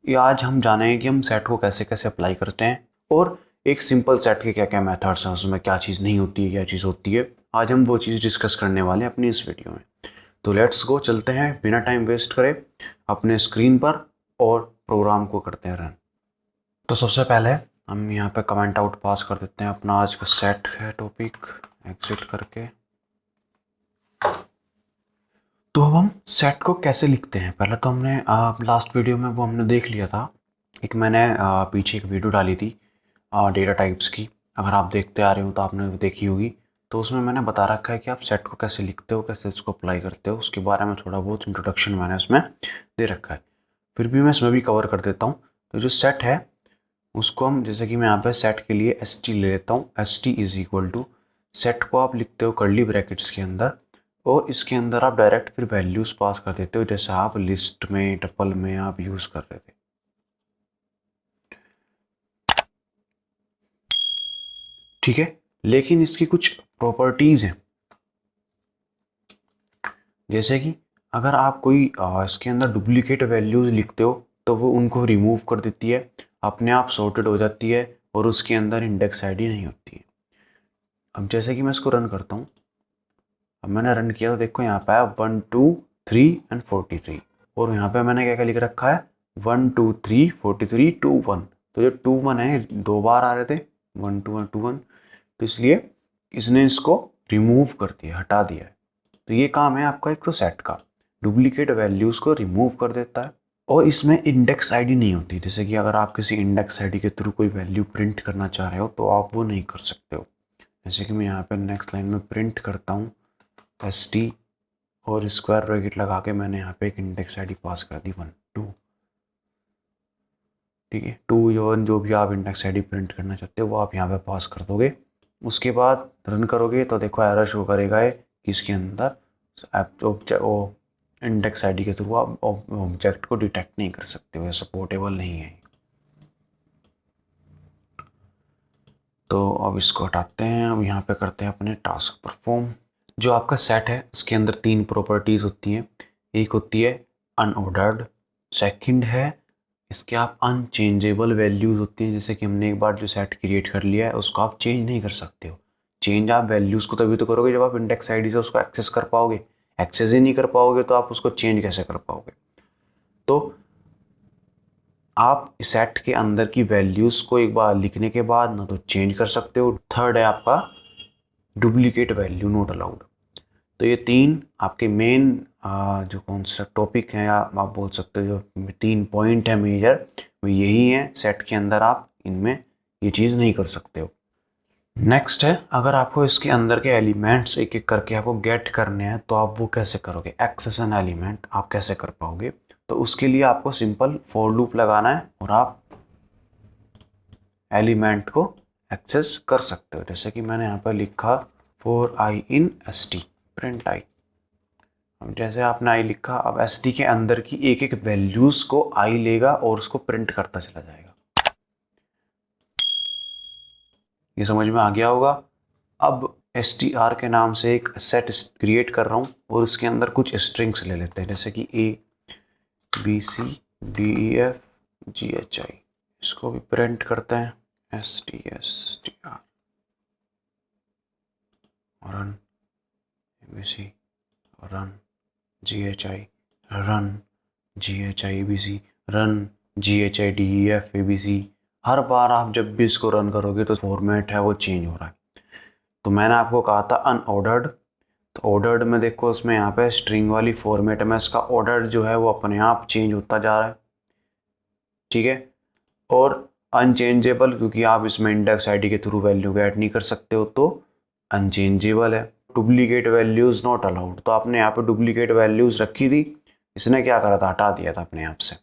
ये आज हम जानेंगे कि हम सेट को कैसे कैसे अप्लाई करते हैं और एक सिंपल सेट के क्या क्या मेथड्स हैं, उसमें क्या चीज़ नहीं होती है, क्या चीज़ होती है। आज हम वो चीज़ डिस्कस करने वाले हैं अपनी इस वीडियो में। तो लेट्स गो, चलते हैं बिना टाइम वेस्ट करे अपने स्क्रीन पर और प्रोग्राम को करते हैं रन। तो सबसे पहले हम यहाँ पे कमेंट आउट पास कर देते हैं अपना आज का सेट है टॉपिक, एग्जिट करके। तो अब हम सेट को कैसे लिखते हैं, पहले तो हमने लास्ट वीडियो में वो हमने देख लिया था। एक मैंने पीछे एक वीडियो डाली थी डेटा टाइप्स की, अगर आप देखते आ रहे हो तो आपने देखी होगी। तो उसमें मैंने बता रखा है कि आप सेट को कैसे लिखते हो, कैसे इसको अप्लाई करते हो, उसके बारे में थोड़ा बहुत इंट्रोडक्शन मैंने उसमें दे रखा है। फिर भी मैं इसमें भी कवर कर देता हूँ। तो जो सेट है उसको हम, जैसे कि मैं यहाँ पे सेट के लिए एस टी ले लेता हूँ। S T is equal to, set को आप लिखते हो कर्ली ब्रैकेट्स के अंदर, और इसके अंदर आप डायरेक्ट फिर वैल्यूज़ पास कर देते हो, जैसे आप लिस्ट में, टपल में आप यूज़ कर रहे थे। ठीक है, लेकिन इसकी कुछ प्रॉपर्टीज़ हैं, जैसे कि अगर आप कोई इसके अंदर डुप्लीकेट वैल्यूज़ लिखते हो तो वो उनको रिमूव कर देती है, अपने आप सॉर्टेड हो जाती है, और उसके अंदर इंडेक्स आईडी नहीं होती है। अब जैसे कि मैं इसको रन करता हूँ, अब मैंने रन किया तो देखो यहाँ पे है 1 2 3 एंड 43, और यहाँ पे मैंने क्या क्या लिख रखा है 1 2 3 43 2 1। तो जो 2 1 है दो बार आ रहे थे, 1 2 1 2 1, तो इसलिए इसने इसको रिमूव कर दिया, हटा दिया है। तो ये काम है आपका एक तो सेट का, डुप्लीकेट वैल्यूज़ को रिमूव कर देता है। और इसमें इंडेक्स आईडी नहीं होती, जैसे कि अगर आप किसी इंडेक्स आईडी के थ्रू कोई वैल्यू प्रिंट करना चाह रहे हो तो आप वो नहीं कर सकते हो। जैसे कि मैं यहाँ पे नेक्स्ट लाइन में प्रिंट करता हूँ एस टी, और स्क्वायर ब्रैकेट लगा के मैंने यहाँ पे एक इंडेक्स आईडी पास कर दी 1 2। ठीक है, 2 या 1 जो भी आप इंडेक्स आईडी प्रिंट करना चाहते हो वो आप यहाँ पे पास कर दोगे। उसके बाद रन करोगे तो देखो एरर शो करेगा है कि इसके अंदर इंडेक्स आईडी के थ्रू आप ऑब्जेक्ट को डिटेक्ट नहीं कर सकते हो, सपोर्टेबल नहीं है। तो अब इसको हटाते हैं, अब यहाँ पे करते हैं अपने टास्क परफॉर्म। जो आपका सेट है उसके अंदर तीन प्रॉपर्टीज़ होती हैं। एक होती है अनऑर्डर्ड, सेकंड है इसके आप अनचेंजेबल वैल्यूज़ होती हैं, जैसे कि हमने एक बार जो सेट क्रिएट कर लिया है उसको आप चेंज नहीं कर सकते हो। चेंज आप वैल्यूज़ को तभी तो करोगे जब आप इंडेक्स आईडी से उसको एक्सेस कर पाओगे, एक्सेस ही नहीं कर पाओगे तो आप उसको चेंज कैसे कर पाओगे। तो आप सेट के अंदर की वैल्यूज़ को एक बार लिखने के बाद ना तो चेंज कर सकते हो। थर्ड है आपका डुप्लीकेट वैल्यू नॉट अलाउड। तो ये तीन आपके मेन जो कौन सा टॉपिक है, या आप बोल सकते हो जो तीन पॉइंट है मेजर, वो यही है। सेट के अंदर आप इनमें ये चीज़ नहीं कर सकते हो। नेक्स्ट है, अगर आपको इसके अंदर के एलिमेंट्स एक एक करके आपको गेट करने हैं तो आप वो कैसे करोगे, एक्सेस एन एलिमेंट आप कैसे कर पाओगे। तो उसके लिए आपको सिंपल फॉर लूप लगाना है और आप एलिमेंट को एक्सेस कर सकते हो। जैसे कि मैंने यहाँ पर लिखा for I in S T print I. अब जैसे आपने आई लिखा, अब एस टी के अंदर की एक एक वैल्यूज़ को आई लेगा और उसको प्रिंट करता चला जाएगा। ये समझ में आ गया होगा। अब एस टी आर के नाम से एक सेट क्रिएट कर रहा हूँ और उसके अंदर कुछ स्ट्रिंग्स ले लेते हैं, जैसे कि A B C D E F G H I. इसको भी प्रिंट करते हैं S T R, run B C, run G H I, run G H I A B C, run G H I D E F A B C. हर बार आप जब भी इसको रन करोगे तो फॉर्मेट है वो चेंज हो रहा है। तो मैंने आपको कहा था अनऑर्डर्ड, तो ऑर्डर्ड में देखो उसमें यहाँ पे स्ट्रिंग वाली फॉर्मेट में इसका ऑर्डर जो है वो अपने आप चेंज होता जा रहा है। ठीक है, और अनचेंजेबल, क्योंकि आप इसमें इंडेक्स आईडी के थ्रू वैल्यू ऐड नहीं कर सकते हो तो अनचेंजेबल है। डुप्लीकेट वैल्यूज़ नॉट अलाउड, तो आपने यहाँ पे डुप्लीकेट वैल्यूज़ रखी थी, इसने क्या करा था, हटा दिया था अपने आप से।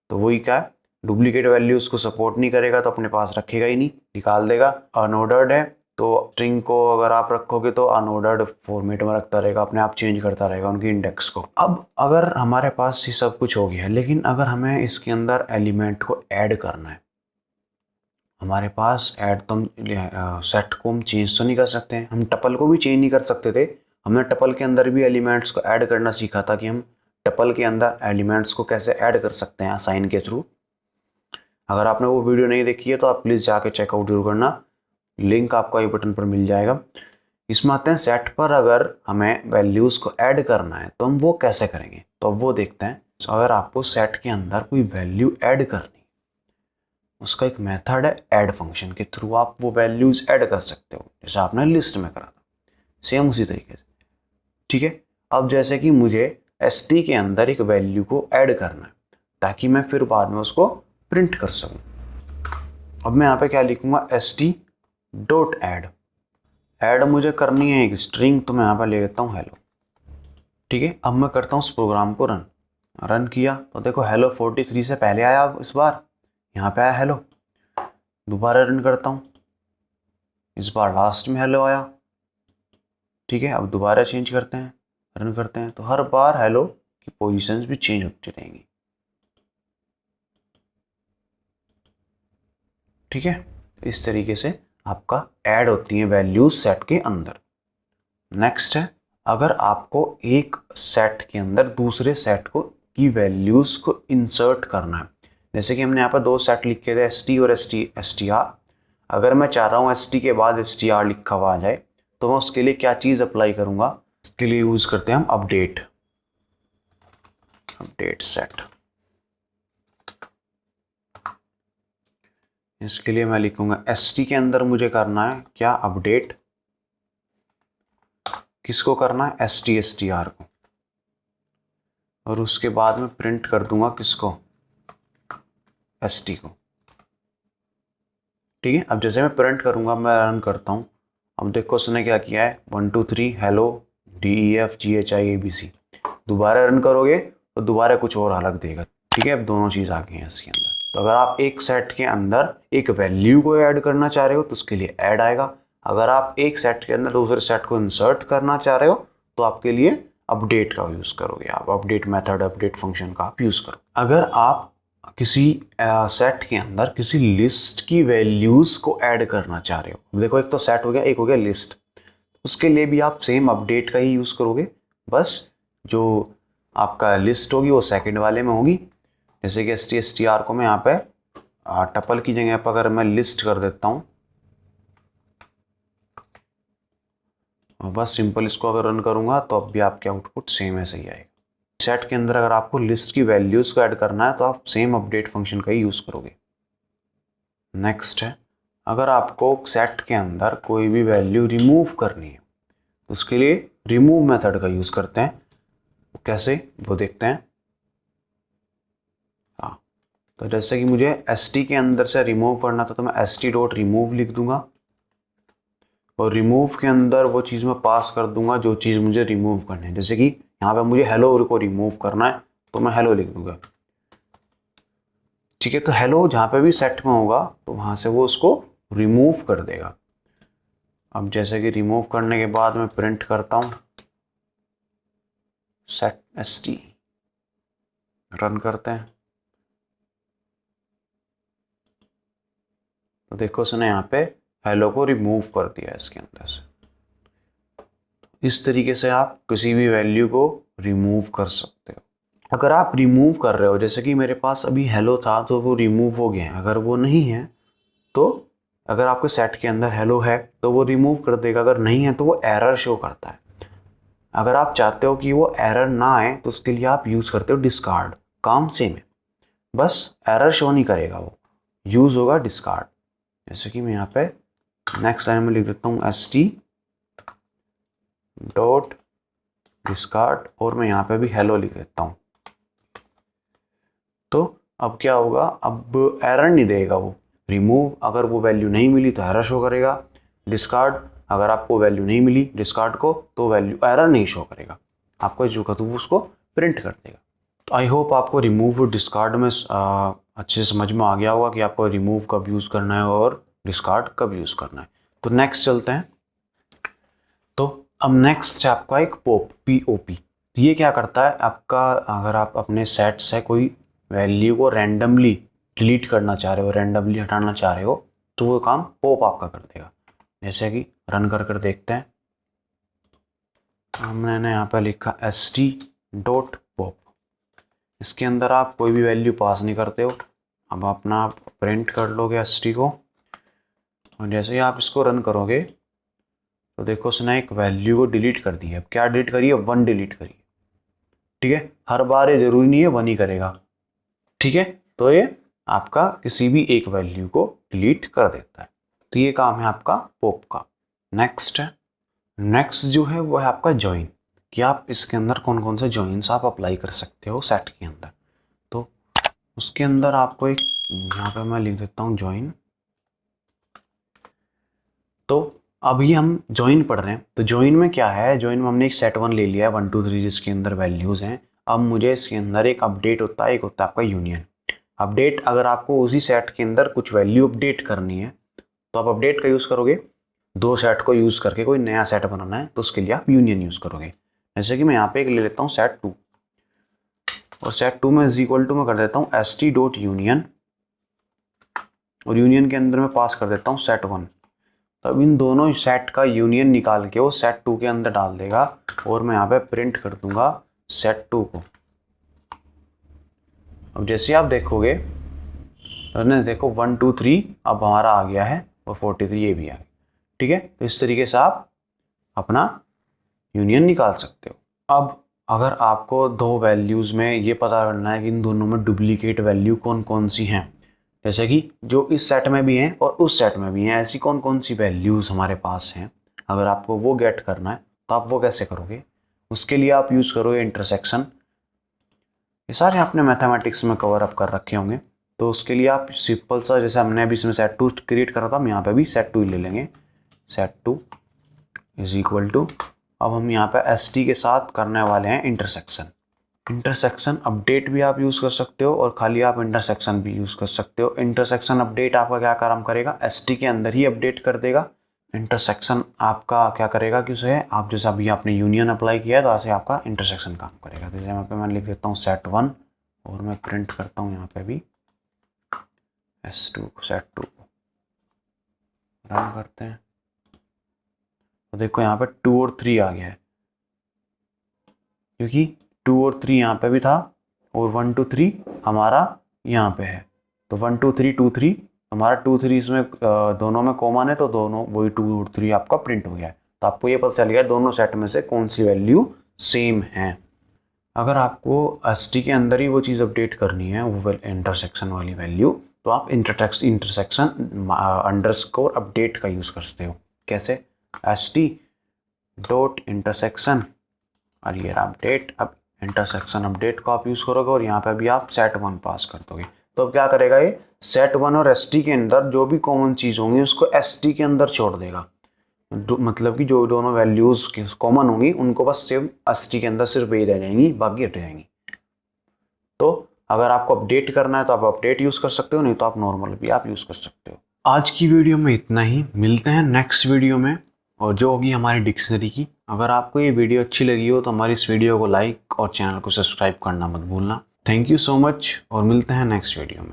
तो वही क्या है, डुप्लीकेट वैल्यूज़ को सपोर्ट नहीं करेगा तो अपने पास रखेगा ही नहीं, निकाल देगा। अनऑर्डर्ड है तो स्ट्रिंग को अगर आप रखोगे तो अनऑर्डर्ड फॉर्मेट में रखता रहेगा, अपने आप चेंज करता रहेगा उनकी इंडेक्स को। अब अगर हमारे पास ये सब कुछ हो गया है, लेकिन अगर हमें इसके अंदर एलिमेंट को ऐड करना है, हमारे पास ऐड तो सेट को हम चेंज तो नहीं कर सकते हैं, हम टपल को भी चेंज नहीं कर सकते थे। हमने टपल के अंदर भी एलिमेंट्स को ऐड करना सीखा था कि हम टपल के अंदर एलिमेंट्स को कैसे ऐड कर सकते हैं असाइन के थ्रू। अगर आपने वो वीडियो नहीं देखी है तो आप प्लीज़ जाके चेकआउट जरूर करना, लिंक आपको आई बटन पर मिल जाएगा। इसमें आते हैं सेट पर अगर हमें वैल्यूज़ को ऐड करना है तो हम वो कैसे करेंगे, तो अब वो देखते हैं। अगर आपको सेट के अंदर कोई वैल्यू ऐड करनी, उसका एक मेथड है ऐड फंक्शन के थ्रू आप वो वैल्यूज़ ऐड कर सकते हो, जैसे आपने लिस्ट में करा था, सेम उसी तरीके से। ठीक है, अब जैसे कि मुझे st के अंदर एक वैल्यू को ऐड करना है ताकि मैं फिर बाद में उसको प्रिंट कर सकूं। अब मैं यहाँ पे क्या लिखूंगा, st डॉट ऐड। ऐड मुझे करनी है एक स्ट्रिंग, तो मैं यहाँ पर ले लेता हूँ हेलो। ठीक है, अब मैं करता हूँ उस प्रोग्राम को रन किया तो देखो हेलो 43 से पहले आया, इस बार यहाँ पे आया हेलो। दोबारा रन करता हूँ, इस बार लास्ट में हेलो आया। ठीक है, अब दोबारा चेंज करते हैं, रन करते हैं, तो हर बार हेलो की पोजीशंस भी चेंज होती रहेंगी। ठीक है, इस तरीके से आपका ऐड होती है वैल्यूज सेट के अंदर। नेक्स्ट है, अगर आपको एक सेट के अंदर दूसरे सेट को की वैल्यूज को इंसर्ट करना है, जैसे कि हमने यहाँ पर दो सेट लिखे थे st और str। अगर मैं चाह रहा हूँ st के बाद str लिखा हुआ आ जाए तो मैं उसके लिए क्या चीज़ अप्लाई करूँगा, उसके लिए यूज़ करते हैं हम अपडेट सेट। इसके लिए मैं लिखूंगा st के अंदर मुझे करना है क्या, अपडेट। किसको करना है, str को, और उसके बाद में प्रिंट कर दूंगा किसको, st को। ठीक है, अब जैसे मैं प्रिंट करूंगा, मैं रन करता हूं, अब देखो उसने क्या किया है, 1 2 3 हेलो DEFGHIABC। दोबारा रन करोगे तो दोबारा कुछ और अलग देगा। ठीक है, अब दोनों चीज़ आ गई हैं इसके अंदर। तो अगर आप एक सेट के अंदर एक वैल्यू को ऐड करना चाह रहे हो तो उसके लिए ऐड आएगा। अगर आप एक सेट के अंदर दूसरे सेट को इंसर्ट करना चाह रहे हो तो आपके लिए अपडेट का यूज़ करोगे, आप अपडेट मेथड, अपडेट फंक्शन का आप यूज़ करो। अगर आप किसी सेट के अंदर किसी लिस्ट की वैल्यूज़ को ऐड करना चाह रहे हो, देखो एक तो सेट हो गया, एक हो गया लिस्ट, उसके लिए भी आप सेम अपडेट का ही यूज़ करोगे, बस जो आपका लिस्ट होगी वो सेकंड वाले में होगी। जैसे कि str को मैं यहाँ पे टपल की जगह पर अगर मैं लिस्ट कर देता हूँ, और बस सिंपल इसको अगर रन करूँगा तो अब भी आपके आउटपुट सेम ऐसे ही आएगा। सेट के अंदर अगर आपको लिस्ट की वैल्यूज़ को ऐड करना है तो आप सेम अपडेट फंक्शन का ही यूज़ करोगे। नेक्स्ट है, अगर आपको सेट के अंदर कोई भी वैल्यू रिमूव करनी है तो उसके लिए रिमूव मेथड का यूज़ करते हैं। कैसे, वो देखते हैं। हाँ, तो जैसे कि मुझे st के अंदर से रिमूव करना था तो मैं st डॉट रिमूव लिख दूंगा, और रिमूव के अंदर वो चीज़ मैं पास कर दूंगा जो चीज़ मुझे रिमूव करनी है। जैसे कि यहाँ पे मुझे हेलो को रिमूव करना है तो मैं हेलो लिख दूंगा। ठीक है, तो हेलो जहाँ पे भी सेट में होगा तो वहाँ से वो उसको रिमूव कर देगा। अब जैसे कि रिमूव करने के बाद मैं प्रिंट करता हूँ सेट st, रन करते हैं, तो देखो उसने यहाँ पे हेलो को रिमूव कर दिया इसके अंदर से। इस तरीके से आप किसी भी वैल्यू को रिमूव कर सकते हो। अगर आप रिमूव कर रहे हो, जैसे कि मेरे पास अभी हेलो था तो वो रिमूव हो गया है, अगर वो नहीं है तो अगर आपके सेट के अंदर हेलो है तो वो रिमूव कर देगा, अगर नहीं है तो वो एरर शो करता है। अगर आप चाहते हो कि वो एरर ना आए तो उसके लिए आप यूज़ करते हो डिस्कार्ड। काम सेम है, बस एरर शो नहीं करेगा, वो यूज़ होगा डिस्कार्ड। जैसे कि मैं यहाँ पे नेक्स्ट लाइन में लिख देता हूँ st डॉट डिस्कार्ड, और मैं यहाँ पे भी हेलो लिख देता हूँ। तो अब क्या होगा, अब एरर नहीं देगा वो। रिमूव अगर वो वैल्यू नहीं मिली तो एरर शो करेगा, डिस्कार्ड अगर आपको वैल्यू नहीं मिली डिस्कार्ड को तो वैल्यू एरर नहीं शो करेगा, आपको जो का तो वो उसको प्रिंट कर देगा। तो आई होप आपको रिमूव और डिस्कार्ड में अच्छे से समझ में आ गया होगा कि आपको रिमूव कब यूज़ करना है और डिस्कार्ड कब यूज़ करना है। तो नेक्स्ट चलते हैं। तो अब नेक्स्ट है आपका एक POP। ये क्या करता है, आपका अगर आप अपने सेट से कोई वैल्यू को रैंडमली डिलीट करना चाह रहे हो, रैंडमली हटाना चाह रहे हो, तो वो काम पॉप आपका कर देगा। जैसे कि रन कर देखते हैं, हमने यहाँ पे लिखा st डॉट पॉप। इसके अंदर आप कोई भी वैल्यू पास नहीं करते हो, अब अपना प्रिंट कर लोगे एसटी को, और जैसे ही आप इसको रन करोगे तो देखो उसने एक वैल्यू को डिलीट कर दी है। अब क्या डिलीट करी है? 1 डिलीट करी है। ठीक है, हर बार ये जरूरी नहीं है 1 ही करेगा। ठीक है, तो ये आपका किसी भी एक वैल्यू को डिलीट कर देता है। तो ये काम है आपका पॉप का। नेक्स्ट जो है वो है आपका ज्वाइन, कि आप इसके अंदर कौन कौन से ज्वाइंस आप अप्लाई कर सकते हो सेट के अंदर। तो उसके अंदर आपको एक, यहाँ पे मैं लिख देता हूँ ज्वाइन। तो अभी हम ज्वाइन पढ़ रहे हैं, तो ज्वाइन में क्या है, ज्वाइन में हमने एक सेट 1 ले लिया है 1 2 3 जिसके अंदर वैल्यूज़ हैं। अब मुझे इसके अंदर एक अपडेट होता है, एक होता है आपका यूनियन। अपडेट, अगर आपको उसी सेट के अंदर कुछ वैल्यू अपडेट करनी है तो आप अपडेट का यूज़ करोगे। 2 सेट को यूज़ करके कोई नया सेट बनाना है तो उसके लिए आप यूनियन यूज़ करोगे। जैसे कि मैं यहाँ पे एक ले लेता हूँ सेट 2, और सेट 2 में इक्वल टू मैं कर देता हूँ st.union, और यूनियन के अंदर मैं पास कर देता हूँ सेट 1। तो अब इन दोनों सेट का यूनियन निकाल के वो सेट 2 के अंदर डाल देगा, और मैं यहाँ पे प्रिंट कर दूंगा सेट 2 को। अब जैसे आप देखोगे तो देखो 1 2 3 अब हमारा आ गया है, और 43 ये भी आ गया। ठीक है, तो इस तरीके से आप अपना यूनियन निकाल सकते हो। अब अगर आपको दो वैल्यूज़ में ये पता करना है कि इन दोनों में डुप्लीकेट वैल्यू कौन कौन सी हैं, जैसे कि जो इस सेट में भी हैं और उस सेट में भी हैं, ऐसी कौन कौन सी वैल्यूज़ हमारे पास हैं, अगर आपको वो गेट करना है तो आप वो कैसे करोगे? उसके लिए आप यूज़ करोगे इंटरसेक्शन। ये सारे आपने मैथमेटिक्स में कवर अप कर रखे होंगे, तो उसके लिए आप सिंपल सा, जैसे हमने अभी इसमें सेट 2 क्रिएट करा था, हम यहाँ पे भी सेट 2 ही ले लेंगे। सेट 2 इज इक्वल टू, अब हम यहाँ पे एस टी के साथ करने वाले हैं इंटरसेक्शन। इंटरसेक्शन अपडेट भी आप यूज़ कर सकते हो, और खाली आप इंटरसेक्शन भी यूज़ कर सकते हो। इंटरसेक्शन अपडेट आपका क्या काम करेगा, एस टी के अंदर ही अपडेट कर देगा। इंटरसेक्शन आपका क्या करेगा कि उसे आप, जैसे अभी आपने यूनियन अप्लाई किया है तो ऐसे आपका इंटरसेक्शन काम करेगा। तो जैसे यहाँ पे मैं लिख देता हूँ सेट 1, और मैं प्रिंट करता हूँ यहाँ पे भी S2 सेट 2 को रन करते हैं। तो देखो यहाँ पे 2 और 3 आ गया है, क्योंकि 2 और 3 यहाँ पे भी था, और 1 2 3 हमारा यहाँ पे है। तो 1 2 3 2 3 हमारा 2 3 इसमें दोनों में कॉमन है, तो दोनों वही 2 और 3 आपका प्रिंट हो गया है। तो आपको ये पता चल गया दोनों सेट में से कौन सी वैल्यू सेम है। अगर आपको एस टी के अंदर ही वो चीज़ अपडेट करनी है, वो इंटरसेक्शन वाली वैल्यू, तो आप इंटरसेक्शन अंडरस्कोर अपडेट का यूज़ करते हो। कैसे? एस टी डॉट इंटरसेक्शन, और ये अपडेट। अब इंटरसेक्शन अपडेट को आप यूज़ करोगे, और यहाँ पे भी आप सेट 1 पास कर दोगे। तो अब क्या करेगा ये, सेट 1 और एस टी के अंदर जो भी कॉमन चीज़ होंगी उसको एस टी के अंदर छोड़ देगा। मतलब कि जो दोनों वैल्यूज़ कॉमन होंगी उनको बस सेम एस टी के अंदर सिर्फ यही रह जाएंगी, बाकी हट जाएंगी। तो अगर आपको अपडेट करना है तो आप अपडेट यूज़ कर सकते हो, नहीं तो आप नॉर्मल भी आप यूज़ कर सकते हो। आज की वीडियो में इतना ही, मिलते हैं नेक्स्ट वीडियो में, और जो होगी हमारी डिक्शनरी की। अगर आपको ये वीडियो अच्छी लगी हो तो हमारी इस वीडियो को लाइक और चैनल को सब्सक्राइब करना मत भूलना। थैंक यू सो मच, और मिलते हैं नेक्स्ट वीडियो में।